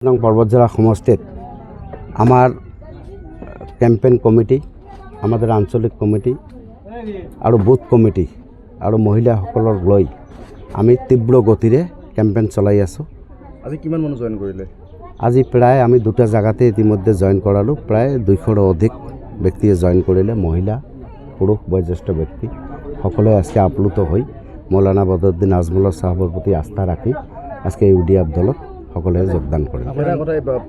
পৰ্বতজেলা সমষ্টিত আমাৰ campaign committee, আমাদেৰ আঞ্চলিক কমিটি আৰু বুথ কমিটি আৰু মহিলাসকলক লৈ আমি তীব্ৰ গতিৰে ক্যাম্পেইন চলাই আছোঁ। আজি কিমান মানুহ জয়েন কৰিলে? আজি প্ৰায় আমি দুটা জায়গাতে ইতিমধ্যে জয়েন কৰালোঁ। প্ৰায় 200ৰো অধিক ব্যক্তিয়ে জয়েন কৰিলে, মহিলা, পুৰুষ, বয়োজ্যেষ্ঠ ব্যক্তি সকলোৱে আজকে আপ্লুত হৈ মৌলানা বদৰুদ্দিন আজমলৰ চাহাবৰ প্ৰতি আস্থা ৰাখি আজকে ইউডিএফ দলত সকলোৱে যোগদান কৰে।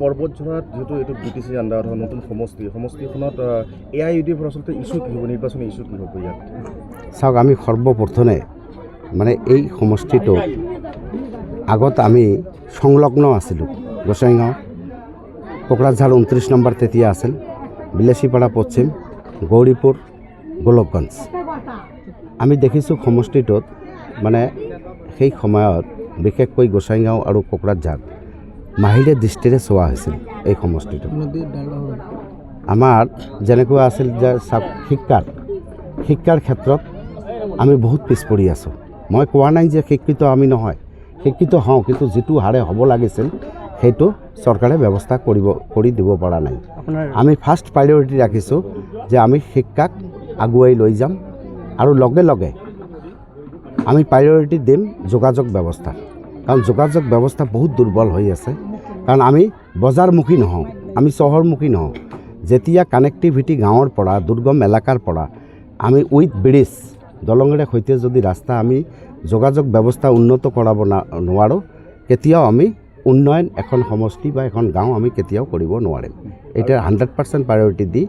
পৰ্বতঝৰাত যেহেতু এইটো বিটিচিৰ আণ্ডাৰত নতুন সমষ্টিখনত এআইইউডিএফৰ আচলতে ইছ্যু কি হ'ব, নিৰ্বাচনী ইছ্যু কি হ'ব ইয়াত? চাওক, আমি সৰ্বপ্ৰথমে মানে এই সমষ্টিটো আগত আমি সংলগ্ন আছিলোঁ। গোসাইগাঁও, কোকৰাঝাৰ 29 নম্বৰ তেতিয়া আছিল, বিলাসীপাৰা পশ্চিম, গৌৰীপুৰ, গোলকগঞ্জ। আমি দেখিছোঁ সমষ্টিটোত মানে সেই সময়ত বিশেষকৈ গোসাইগাঁও আৰু কোকৰাঝাৰ মাহিলে দৃষ্টিৰে চোৱা হৈছিল। এই সমষ্টিটো আমাৰ যেনেকুৱা আছিল যে শিক্ষাৰ ক্ষেত্ৰত আমি বহুত পিছ পৰি আছোঁ। মই কোৱা নাই যে শিক্ষিত আমি নহয়, শিক্ষিত হওঁ, কিন্তু যিটো হাৰে হ'ব লাগিছিল সেইটো চৰকাৰে ব্যৱস্থা কৰি দিব পৰা নাই। আমি ফাৰ্ষ্ট প্ৰায়ৰিটি ৰাখিছোঁ যে আমি শিক্ষাক আগুৱাই লৈ যাম আৰু লগে লগে আমি প্ৰায়ৰিটি দিম যোগাযোগ ব্যৱস্থা, কাৰণ যোগাযোগ ব্যৱস্থা বহুত দুৰ্বল হৈ আছে। কাৰণ আমি বজাৰমুখী নহওঁ, আমি চহৰমুখী নহওঁ। যেতিয়া কানেক্টিভিটি গাঁৱৰ পৰা, দুৰ্গম এলেকাৰ পৰা আমি উইথ ব্ৰিজ, দলঙেৰে সৈতে যদি ৰাস্তা আমি যোগাযোগ ব্যৱস্থা উন্নত কৰাব নোৱাৰোঁ, কেতিয়াও আমি উন্নয়ন এখন সমষ্টি বা এখন গাঁও আমি কেতিয়াও কৰিব নোৱাৰিম। এতিয়া 100% প্ৰায়ৰিটি দি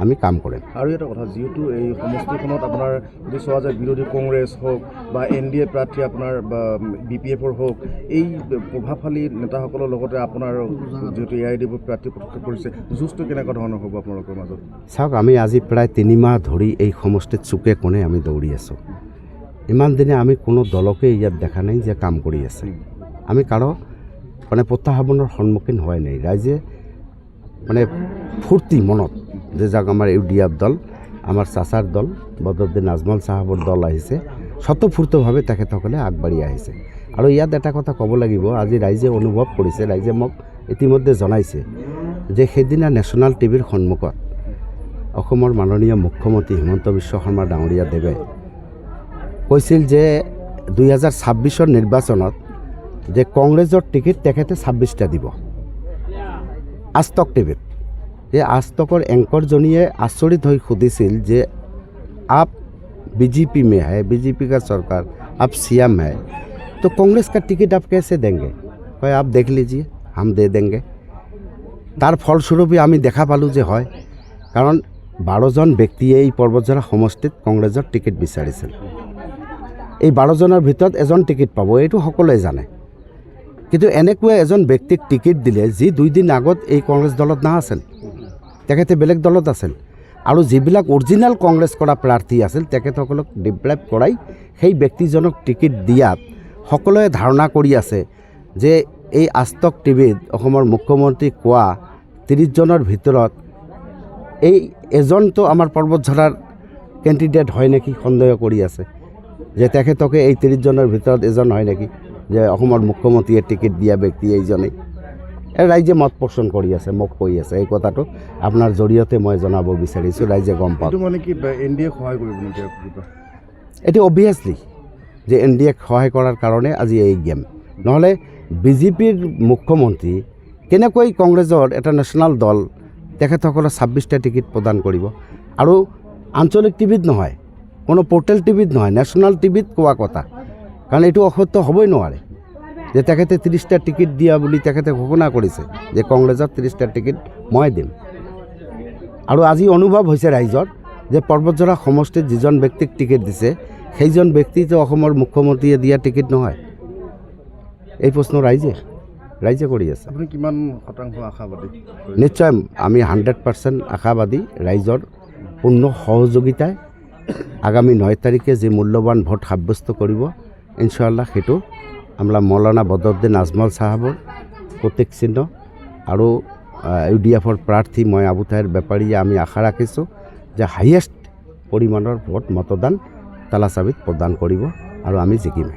আমি কাম কৰিম। আৰু এটা কথা, যিহেতু এই সমষ্টিখনত আপোনাৰ যদি চোৱা যায় বিৰোধী কংগ্ৰেছ হওক বা NDA প্ৰাৰ্থী আপোনাৰ বা BPFৰ হওক, এই প্ৰভাৱশালী নেতাসকলৰ লগতে আপোনাৰ যিহেতু এআইইউডিএফ প্ৰাৰ্থী প্ৰত্যক্ষ কৰিছে, যুঁজটো কেনেকুৱা ধৰণৰ হ'ব আপোনালোকৰ মাজত? চাওক, আমি আজি প্ৰায় 3 মাহ ধৰি এই সমষ্টিত চুকে কোণে আমি দৌৰি আছোঁ। ইমান দিনে আমি কোনো দলকে ইয়াত দেখা নাই যে কাম কৰি আছে। আমি কাৰো মানে প্ৰত্যাহ্বানৰ সন্মুখীন হোৱাই নাই। ৰাইজে মানে ফূৰ্তি মনত যে যাক আমাৰ ইউডিএফ দল, আমাৰ চাচাৰ দল, বদৰুদ্দিন আজমল চাহাবৰ দল আহিছে, স্বতঃস্ফূৰ্তভাৱে তেখেতসকলে আগবাঢ়ি আহিছে। আৰু ইয়াত এটা কথা ক'ব লাগিব, আজি ৰাইজে অনুভৱ কৰিছে, ৰাইজে মোক ইতিমধ্যে জনাইছে যে সেইদিনা নেশ্যনেল টিভিৰ সন্মুখত অসমৰ মাননীয় মুখ্যমন্ত্ৰী হিমন্ত বিশ্ব শৰ্মা ডাঙৰীয়া দেৱে কৈছিল যে 2026ৰ নিৰ্বাচনত যে কংগ্ৰেছৰ টিকেট তেখেতে 26টা দিব। আজতক টিভিত যে আজতকৰ এংকৰজনীয়ে আচৰিত হৈ সুধিছিল যে আপ बीजेपी में है, बीजेपी का सरकार, आप CM है, तो कांग्रेस का टिकट आप कैसे देंगे? भाई आप देख लीजिए, हम दे देंगे। तार फलस्वरूपे आमी देखा पालू जे হয়, कारण 12 জন ব্যক্তিয়ে এই পৰ্বতজৰা সমষ্টিত কংগ্ৰেছৰ টিকট বিচাৰিছিল। এই 12 জনৰ ভিতৰত এজন টিকট পাব, এইটো সকলোৱে জানে। কিন্তু এনেকুৱা এজন ব্যক্তিক টিকট দিলে যি 2 দিন আগত এই কংগ্ৰেছ দলত নাছিল, তেখেতে বেলেগ দলত আছিল। আৰু যিবিলাক অৰিজিনেল কংগ্ৰেছ কৰা প্ৰাৰ্থী আছিল তেখেতসকলক ডিপ্ৰাইভ কৰাই সেই ব্যক্তিজনক টিকট দিয়াত সকলোৱে ধাৰণা কৰি আছে যে এই আজতক টিভিত অসমৰ মুখ্যমন্ত্ৰী কোৱা 30 জনৰ ভিতৰত এই এজনটো আমাৰ পৰ্বতঝৰাৰ কেণ্ডিডেট হয় নেকি সন্দেহ কৰি আছে, যে তেখেতকে এই 30 জনৰ ভিতৰত এজন হয় নেকি যে অসমৰ মুখ্যমন্ত্ৰীয়ে টিকট দিয়া ব্যক্তি এইজনেই। ৰাইজে মত পোষণ কৰি আছে, মোক কৈ আছে। এই কথাটো আপোনাৰ জৰিয়তে মই জনাব বিচাৰিছোঁ, ৰাইজে গম পাওক। মানে কি NDA সহায় কৰিব নেকি? এইটো অবভিয়াছলি যে NDA সহায় কৰাৰ কাৰণে আজি এই গেম। নহ'লে BJPৰ মুখ্যমন্ত্ৰী কেনেকৈ কংগ্ৰেছৰ এটা নেশ্যনেল দল তেখেতসকলক 26টা টিকট প্ৰদান কৰিব? আৰু আঞ্চলিক টিভিত নহয়, কোনো পৰ্টেল টিভিত নহয়, নেশ্যনেল টিভিত কোৱা কথা। কাৰণ এইটো অসত্য হ'বই নোৱাৰে যে তেখেতে 30টা টিকট দিয়া বুলি তেখেতে ঘোষণা কৰিছে যে কংগ্ৰেছৰ 30টা টিকট মই দিম। আৰু আজি অনুভৱ হৈছে ৰাইজৰ যে পৰ্বতজৰা সমষ্টিত যিজন ব্যক্তিক টিকট দিছে সেইজন ব্যক্তিটো অসমৰ মুখ্যমন্ত্ৰীয়ে দিয়া টিকট নহয়। এই প্ৰশ্ন ৰাইজে কৰি আছে। আপুনি কিমান শতাংশ আশাবাদী? নিশ্চয় আমি 100% আশাবাদী। রাইজর পূর্ণ সহযোগিতায় আগামী 9 তারিখে যে মূল্যবান ভোট সাব্যস্ত করব, ইনশাআল্লাহ সেইটো আমরা মৌলানা বদৰুদ্দিন আজমল সাহাবৰ প্ৰতীক চিহ্ন আৰু ইউডিএফৰ প্ৰাৰ্থী মই আবু তাহেৰ বেপাৰীয়ে আমি আশা ৰাখিছোঁ যে হাইয়েষ্ট পৰিমাণৰ ভোট মতদান তালাচাবিত প্ৰদান কৰিব আৰু আমি জিকিম।